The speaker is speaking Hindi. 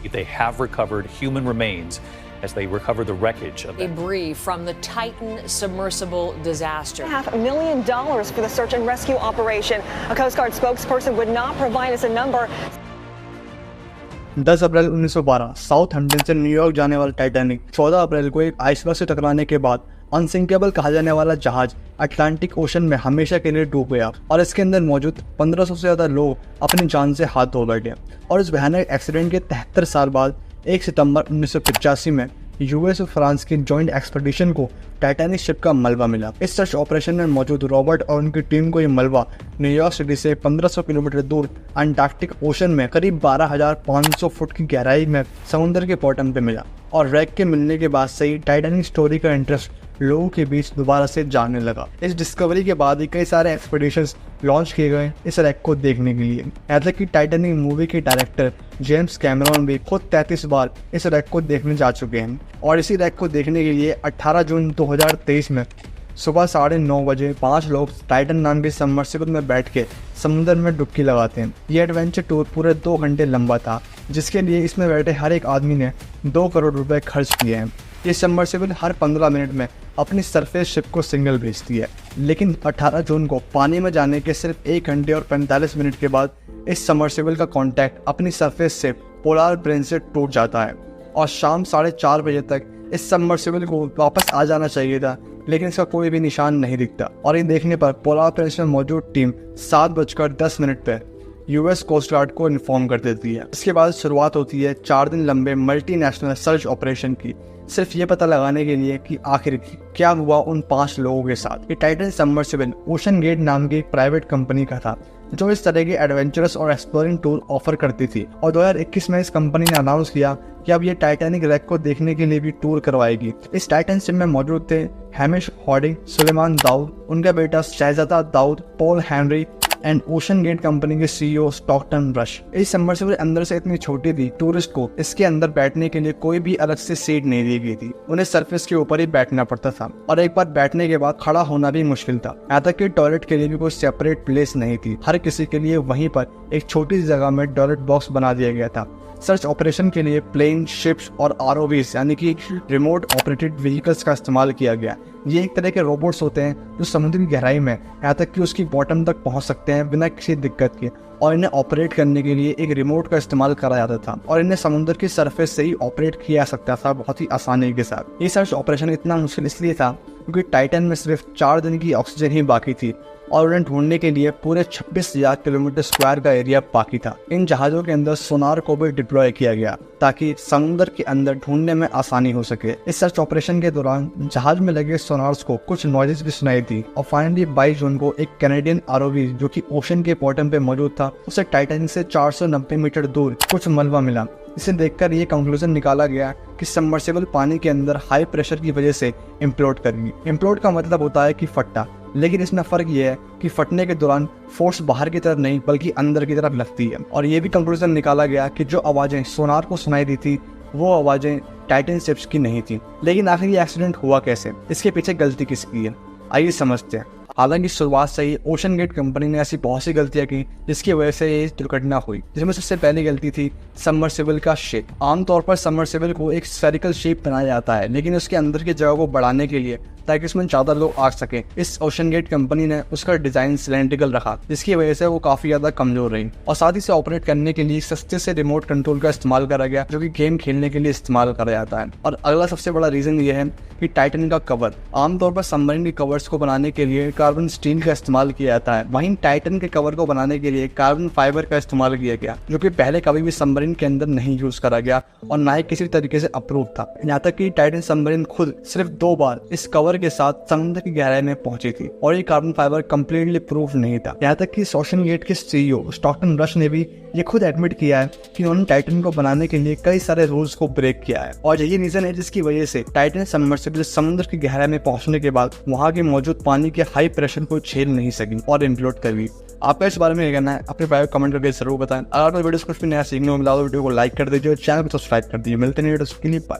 They have recovered human remains as they recover the wreckage of that. Debris from the Titan submersible disaster. $500,000 for the search and rescue operation. A Coast Guard spokesperson would not provide us a number. 10 April 1912 Southampton से न्यूयॉर्क जाने वाला टाइटैनिक 14 अप्रैल को एक आइसबर्ग से टकराने के बाद अनसिंकेबल कहा जाने वाला जहाज अटलांटिक ओशन में हमेशा के लिए डूब गया और इसके अंदर मौजूद 1500 से ज्यादा लोग अपनी जान से हाथ धो बैठे। और इस भयानक एक्सीडेंट के 73 साल बाद 1 सितंबर 1985 में यूएस और फ्रांस की जॉइंट एक्सपेडिशन को टाइटैनिक शिप का मलबा मिला। इस सर्च ऑपरेशन में मौजूद रॉबर्ट और उनकी टीम को ये मलबा न्यूयॉर्क सिटी से 1500 किलोमीटर दूर अंटार्कटिक ओशन में करीब 12,500 फुट की गहराई में समुद्र के बॉटम पे मिला। और रैक के मिलने के बाद से ही टाइटैनिक स्टोरी का इंटरेस्ट लोगों के बीच दोबारा से जानने लगा। इस डिस्कवरी के बाद ही कई सारे एक्सपेडिशंस लॉन्च किए गए इस रैक को देखने के लिए। यहाँ तक कि टाइटैनिक मूवी के डायरेक्टर जेम्स कैमरॉन भी खुद 33 बार इस रैक को देखने जा चुके हैं। और इसी रैक को देखने के लिए 18 जून 2023 में सुबह 9:30 बजे 5 लोग टाइटन नाम के सबमर्सिबल में बैठ के समुद्र में डुबकी लगाते हैं। ये एडवेंचर टूर पूरे 2 घंटे लंबा था, जिसके लिए इसमें बैठे हर एक आदमी ने 2 करोड़ रुपए खर्च किए हैं। ये सबमर्सिबल हर 15 मिनट में अपनी सरफेस शिप को सिग्नल भेजती है। लेकिन 18 जून को पानी में जाने के सिर्फ 1 घंटे और 45 मिनट के बाद इस सबमर्सिबल का कांटेक्ट अपनी सरफेस से पोलर प्लेन से टूट जाता है और शाम 4:30 बजे तक इस सबमर्सिबल को वापस आ जाना चाहिए था, लेकिन इसका कोई भी निशान नहीं दिखता। और ये देखने पर पोलर प्लेन में मौजूद टीम 7:10 पर यूएस कोस्ट गार्ड को इन्फॉर्म कर देती है। इसके बाद शुरुआत होती है 4 दिन लंबे मल्टीनेशनल सर्च ऑपरेशन की, सिर्फ ये पता लगाने के लिए कि आखिर क्या हुआ उन 5 लोगों के साथ। ये टाइटन सबमर्सिबल ओशन गेट नाम की एक प्राइवेट कंपनी का था जो इस तरह के एडवेंचरस और एक्सप्लोरिंग टूर ऑफर करती थी। और 2021 में इस कंपनी ने अनाउंस किया कि अब ये टाइटैनिक रैक को देखने के लिए भी टूर करवाएगी। इस टाइटन शिप में मौजूद थे हैमिश हॉर्डिंग, सुलेमान दाऊद, उनका बेटा Shahzada Dawood, Paul Henry and OceanGate company के सीईओ स्टॉकटन रश। इस सबमर्सिबल अंदर से इतनी छोटी थी, टूरिस्ट को इसके अंदर बैठने के लिए कोई भी अलग से सीट नहीं दी गई थी। उन्हें सरफेस के ऊपर ही बैठना पड़ता था और एक बार बैठने के बाद खड़ा होना भी मुश्किल था। यहाँ तक कि टॉयलेट के लिए भी कोई सेपरेट प्लेस नहीं थी। हर किसी के लिए वहीं पर एक छोटी सी जगह में टॉयलेट बॉक्स बना दिया गया था। सर्च ऑपरेशन के लिए प्लेन, शिप्स और आरओवीज यानी कि रिमोट ऑपरेटेड व्हीकल्स का इस्तेमाल किया गया। ये एक तरह के रोबोट्स होते हैं जो समुद्र की गहराई में यहाँ तक कि उसकी बॉटम तक पहुंच सकते हैं बिना किसी दिक्कत के। और इन्हें ऑपरेट करने के लिए एक रिमोट का इस्तेमाल करा जाता था और इन्हें समुद्र की सरफेस से ही ऑपरेट किया जा सकता था बहुत ही आसानी के साथ। ये सर्च ऑपरेशन इतना मुश्किल इसलिए था क्योंकि टाइटन में सिर्फ 4 दिन की ऑक्सीजन ही बाकी थी और उन्हें ढूंढने के लिए पूरे 26,000 किलोमीटर स्क्वायर का एरिया बाकी था। इन जहाज़ों के अंदर सोनार को भी डिप्लॉय किया गया ताकि समुद्र के अंदर ढूंढने में आसानी हो सके। इस सर्च ऑपरेशन के दौरान जहाज में लगे सोनार्स को कुछ नॉइजेस भी सुनाई दी और फाइनली 22 जून को एक कैनेडियन आरओवी जो कि ओशन के बॉटम पे मौजूद था, उसे टाइटैनिक से 490 मीटर दूर कुछ मलबा मिला। इसे देखकर ये कंक्लूजन निकाला गया कि सबमर्सिबल पानी के अंदर हाई प्रेशर की वजह से इम्प्लोड करेगी। इम्प्लोड का मतलब होता है कि फटना, लेकिन इसमें फर्क ये है कि फटने के दौरान फोर्स बाहर की तरफ नहीं बल्कि अंदर की तरफ लगती है। और ये भी कंक्लूजन निकाला गया कि जो आवाजें सोनार को सुनाई दी थी वो आवाजें टाइटन शिप्स की नहीं थी। लेकिन आखिर ये एक्सीडेंट हुआ कैसे, इसके पीछे गलती किसकी है, आइए समझते हैं। हालांकि शुरुआत से ही ओशन गेट कंपनी ने ऐसी बहुत सी गलतियां की जिसकी वजह से ये दुर्घटना हुई, जिसमें सबसे पहली गलती थी सबमर्सिबल का शेप। आमतौर पर सबमर्सिबल को एक स्फेरिकल शेप बनाया जाता है, लेकिन उसके अंदर की जगह को बढ़ाने के लिए ताकि उसमें ज्यादा लोग आ सके, इस ओशन गेट कंपनी ने उसका डिजाइन सिलेंड्रिकल रखा, जिसकी वजह से वो काफी ज्यादा कमजोर रही। और साथ ही से ऑपरेट करने के लिए सस्ते से रिमोट कंट्रोल का इस्तेमाल करा गया जो कि गेम खेलने के लिए इस्तेमाल करा जाता है। और अगला सबसे बड़ा रीजन ये है कि टाइटन का कवर, आमतौर पर सबमरीन के कवर्स को बनाने के लिए कार्बन स्टील का इस्तेमाल किया जाता है, वहीं टाइटन के कवर को बनाने के लिए कार्बन फाइबर का इस्तेमाल किया गया जो कि पहले कभी भी सबमरीन के अंदर नहीं यूज करा गया और ना ही किसी तरीके से अप्रूव था। यहाँ तक कि टाइटन सबमरीन खुद सिर्फ 2 बार इस कवर के साथ समुद्र की गहराई में पहुंची थी और ये कार्बन फाइबर कंप्लीटली प्रूफ नहीं था। यहाँ तक कि ओशन गेट के सीईओ स्टॉकटन रश ने भी ये खुद एडमिट किया है कि उन्होंने टाइटन को बनाने के लिए कई सारे रूल्स को ब्रेक किया है और यही रीजन है जिसकी वजह से टाइटन सबमर्सिबल समुद्र की गहराई में पहुंचने के बाद वहां के मौजूद पानी के हाई प्रेशर को झेल नहीं सकी और इम्प्लोड कर गई। आपका इस बारे में क्या कहना है, अपने प्राइवेट कमेंट करके जरूर बताएं। अगर आपको वीडियो कुछ भी नया सीखने को मिला तो वीडियो को लाइक कर दीजिए और चैनल को सब्सक्राइब कर दीजिए। मिलते हैं वीडियो के लिए, बाय।